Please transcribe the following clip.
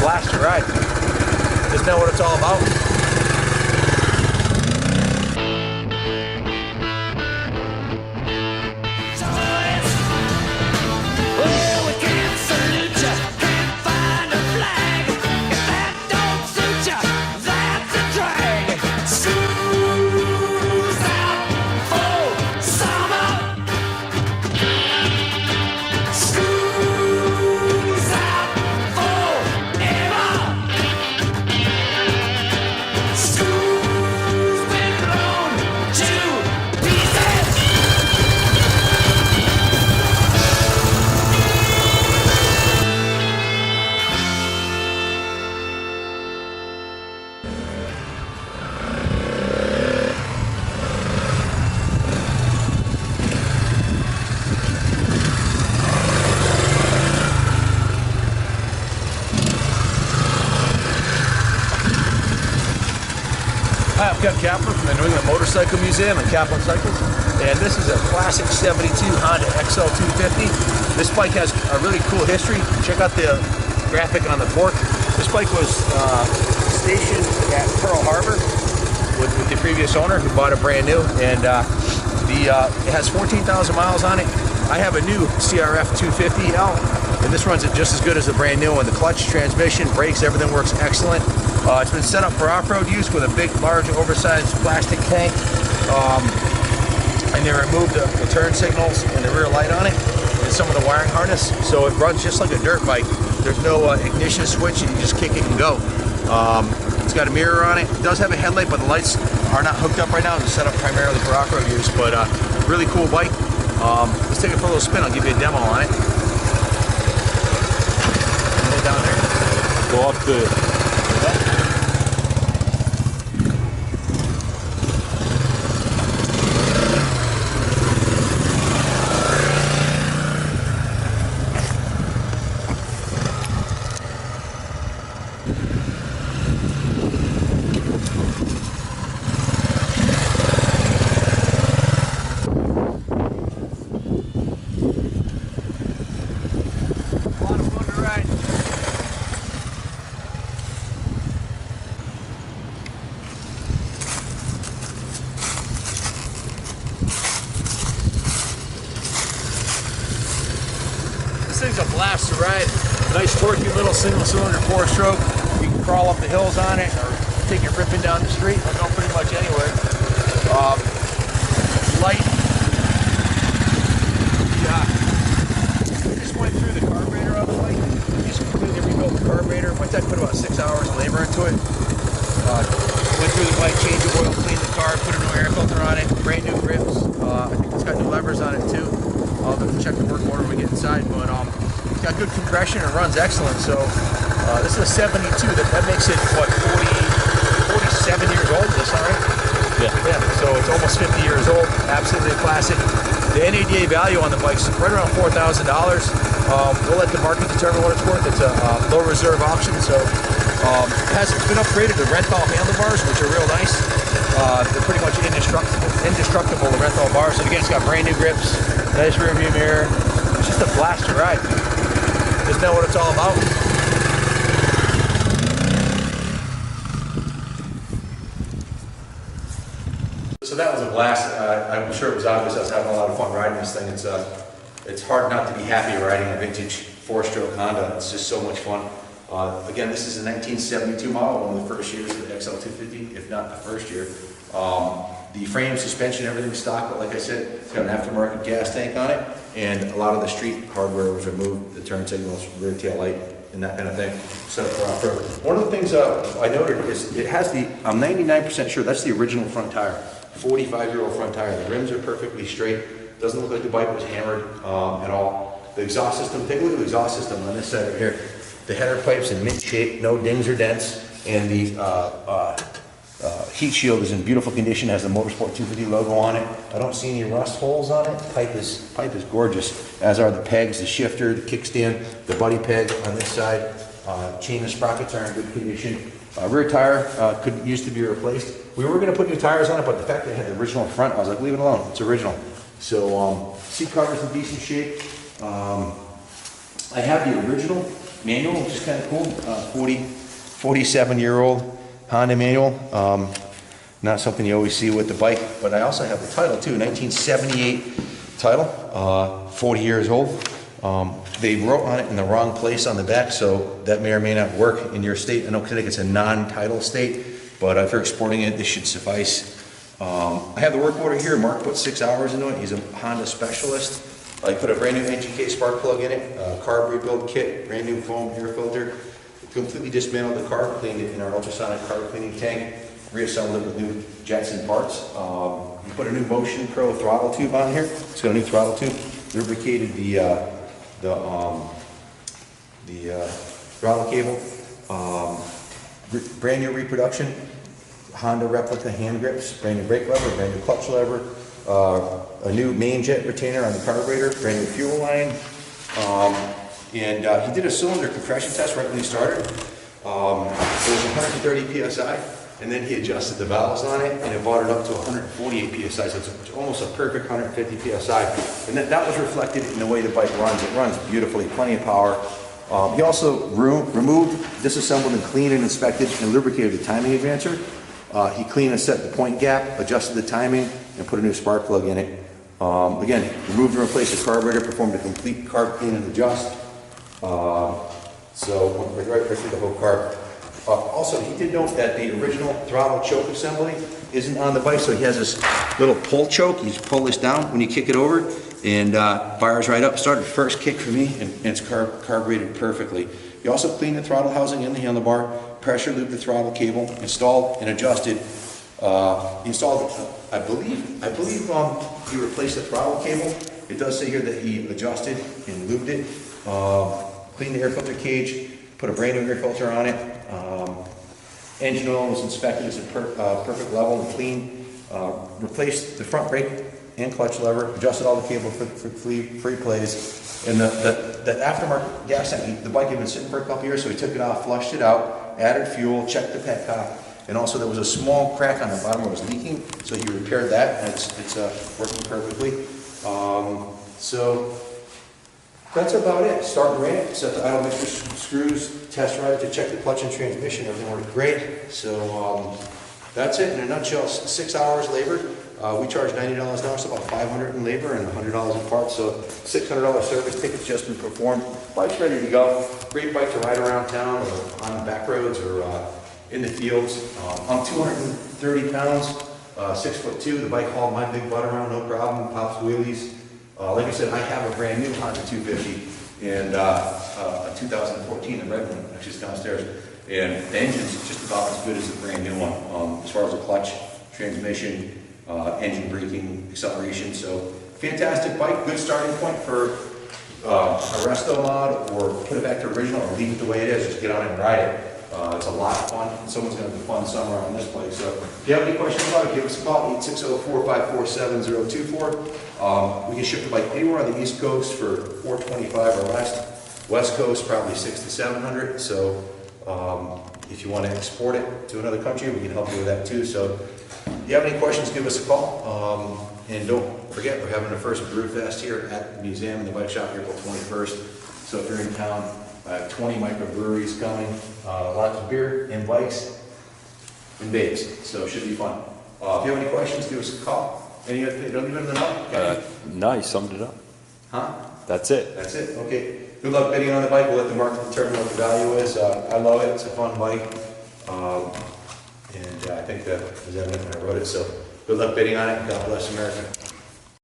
blast to ride. Isn't that what it's all about? Hi, I'm Kaplan from the New England Motorcycle Museum and Kaplan Cycles, and this is a classic 72 Honda XL250. This bike has a really cool history. Check out the graphic on the fork. This bike was stationed at Pearl Harbor with the previous owner who bought it brand new, and it has 14,000 miles on it. I have a new CRF 250L, and this runs it just as good as the brand new one. The clutch, transmission, brakes, everything works excellent. It's been set up for off-road use with a big, large, oversized plastic tank, and they removed the turn signals and the rear light on it and some of the wiring harness, so it runs just like a dirt bike. There's no ignition switch, and you just kick it and go. It's got a mirror on it. It does have a headlight, but the lights are not hooked up right now. It's set up primarily for off-road use, but really cool bike. Let's take it for a little spin. I'll give you a demo on it. Go down there. Go up the... This thing's a blast to ride. Nice torquey little single cylinder 4-stroke. You can crawl up the hills on it or take it ripping down the street. I'll go pretty much anywhere. Light. We just went through the carburetor of the bike. Just completely rebuilt the carburetor. Once I put about 6 hours of labor into it. Went through the bike, changed the oil, cleaned the car, put a new air filter on it, brand new grips. I think it's got new levers on it too. I'll check the work order when we get inside, but it's got good compression. It runs excellent. So this is a 72. That makes it what, 47 years old. Is this all right? Yeah. So it's almost 50 years old. Absolutely a classic. The NADA value on the bike's right around $4,000. We'll let the market determine what it's worth. It's a low reserve option, so it's been upgraded to Renthal handlebars, which are real nice. They're pretty much indestructible, the Renthal bars. And again, it's got brand new grips, nice rear view mirror. It's just a blast to ride. Isn't that what it's all about? So that was a blast. I'm sure it was obvious I was having a lot of fun riding this thing. It's hard not to be happy riding a vintage 4-stroke Honda. It's just so much fun. Again, this is a 1972 model, one of the first years of the XL250, if not the first year. The frame, suspension, everything's stock, but like I said, it's got an aftermarket gas tank on it, and a lot of the street hardware was removed, the turn signals, rear tail light, and that kind of thing, set up for off-road. One of the things I noted is it has the, I'm 99% sure, that's the original front tire, 45-year-old front tire. The rims are perfectly straight, doesn't look like the bike was hammered at all. The exhaust system, take a look at the exhaust system on this side right here. The header pipe's in mint shape, no dings or dents, and the heat shield is in beautiful condition, has the MOTOSPORT 250 logo on it. I don't see any rust holes on it. Pipe is gorgeous, as are the pegs, the shifter, the kickstand, the buddy peg on this side. Chain and sprockets are in good condition. Rear tire could used to be replaced. We were going to put new tires on it, but the fact that it had the original front, I was like, leave it alone. It's original. So seat cover's in decent shape. I have the original manual, which is kind of cool. 47-year-old Honda manual. Not something you always see with the bike, but I also have the title too, 1978 title, 40 years old. They wrote on it in the wrong place on the back, so that may or may not work in your state. I know Connecticut's a non-title state, but if you're exporting it, this should suffice. I have the work order here. Mark put 6 hours into it. He's a Honda specialist. I put a brand new NGK spark plug in it, carb rebuild kit, brand new foam air filter. Completely dismantled the carb, cleaned it in our ultrasonic carb cleaning tank, reassembled it with new Jetson parts. We put a new Motion Pro throttle tube on here. It's got a new throttle tube. Lubricated the throttle cable. Brand new reproduction. Honda replica hand grips, brand new brake lever, brand new clutch lever, a new main jet retainer on the carburetor, brand new fuel line. And he did a cylinder compression test right when he started. It was 130 psi, and then he adjusted the valves on it, and it brought it up to 148 psi, so it's almost a perfect 150 psi. And that was reflected in the way the bike runs. It runs beautifully, plenty of power. He also removed, disassembled, and cleaned and inspected and lubricated the timing advancer. He cleaned and set the point gap, adjusted the timing, and put a new spark plug in it. Again, removed and replaced the carburetor, performed a complete carb clean and adjust. So went right through the whole carb. Also, he did note that the original throttle choke assembly isn't on the bike, so he has this little pull choke. You just pull this down when you kick it over, and fires right up. Started first kick for me, and it's carbureted perfectly. He also cleaned the throttle housing and the handlebar, pressure lubed the throttle cable, installed and adjusted. I believe he replaced the throttle cable. It does say here that he adjusted and lubed it. Cleaned the air filter cage, put a brand new air filter on it. Engine oil was inspected as a perfect level and clean. Replaced the front brake and clutch lever, adjusted all the cable for free plays. And the aftermarket gas tank, the bike had been sitting for a couple years, so he took it off, flushed it out, added fuel, checked the petcock, and also there was a small crack on the bottom where it was leaking, so he repaired that, and it's working perfectly. So that's about it. Start and ran, set the idle mixture screws, test ride to check the clutch and transmission. Everything worked great. So that's it in a nutshell. 6 hours labor. We charge $90 an hour, so about $500 in labor and $100 in parts. So $600 service ticket's just been performed. Bike's ready to go. Great bike to ride around town or on the back roads or in the fields. I'm 230 pounds, 6'2". The bike hauled my big butt around, no problem. Pops wheelies. Like I said, I have a brand new Honda 250 and a 2014, the red one, which is downstairs. And the engine's just about as good as the brand new one, as far as the clutch, transmission, engine braking, acceleration. So fantastic bike, good starting point for a resto mod, or put it back to original, or leave it the way it is, just get on it and ride it. It's a lot of fun. Someone's going to have a fun summer on this bike. So if you have any questions about it, give us a call, 860-454-7024. We can ship the bike anywhere on the East Coast for $425 or less. West Coast, probably $600 to $700. So if you want to export it to another country, we can help you with that too. So if you have any questions, give us a call. And don't forget, we're having the first Brew Fest here at the museum and the bike shop April 21st. So if you're in town, I have 20 microbreweries coming, lots of beer and bikes and babes, so it should be fun. If you have any questions, give us a call. Any other, don't leave it in the note? No, you summed it up. Huh? That's it. That's it, okay. Good luck bidding on the bike. We'll let the market determine what the value is. I love it, it's a fun bike. And I think that was evident when I wrote it, so good luck bidding on it. God bless America.